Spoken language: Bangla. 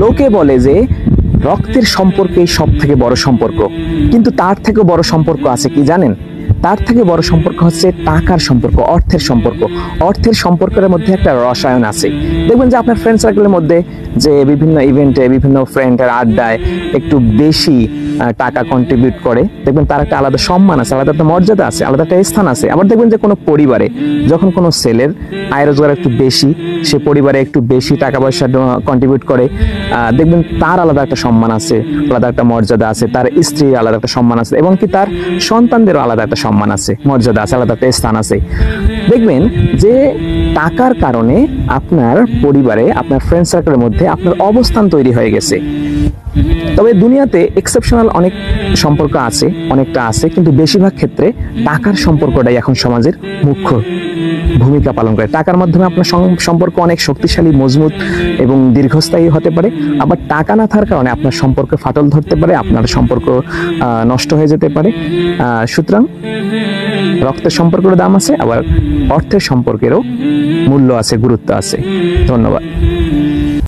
লোকে বলে যে রক্তের সম্পর্কেই সব থেকে বড় সম্পর্ক, কিন্তু তার থেকেও বড় সম্পর্ক আছে কি জানেন? তার থেকে বড় সম্পর্ক হচ্ছে টাকার সম্পর্ক, অর্থের সম্পর্ক। অর্থের সম্পর্কের মধ্যে একটা রসায়ন আছে। দেখবেন যে আপনার ফ্রেন্ড সার্কেলের মধ্যে যে বিভিন্ন ইভেন্টে, বিভিন্ন ফ্রেন্ডের আড্ডায় একটু বেশি টাকা কন্ট্রিবিউট করে, দেখবেন তার একটা আলাদা সম্মান আছে, আলাদা একটা মর্যাদা আছে, আলাদা একটা স্থান আছে। আবার দেখবেন যে কোনো পরিবারে যখন কোনো ছেলের আয় রোজগার একটু বেশি, সে পরিবারে একটু বেশি টাকা পয়সা কন্ট্রিবিউট করে, দেখবেন তার আলাদা একটা সম্মান আছে, আলাদা একটা মর্যাদা আছে, তার স্ত্রীর আলাদা একটা সম্মান আছে, এবং কি তার সন্তানদেরও আলাদা একটা সম্মান আছে, মর্যাদা আছে, আলাদা একটা স্থান আছে। দেখবেন যে টাকার কারণে আপনার পরিবারে, আপনার ফ্রেন্ড সার্কেলের মধ্যে আপনার অবস্থান তৈরি হয়ে গেছে। তবে দুনিয়াতে এক্সেপশনাল অনেক সম্পর্ক আছে, অনেকটা আছে, কিন্তু বেশিরভাগ ক্ষেত্রে টাকার সম্পর্কটাই এখন সমাজের মুখ্য ভূমিকা পালন করে। টাকার মাধ্যমে আপনার সম্পর্ক অনেক শক্তিশালী, মজবুত এবং দীর্ঘস্থায়ী হতে পারে। আবার টাকা না থাকার কারণে আপনার সম্পর্কে ফাটল ধরতে পারে, আপনার সম্পর্ক নষ্ট হয়ে যেতে পারে। সুতরাং রক্তের সম্পর্কেরও দাম আছে, আবার অর্থের সম্পর্কেরও মূল্য আছে, গুরুত্ব আছে। ধন্যবাদ।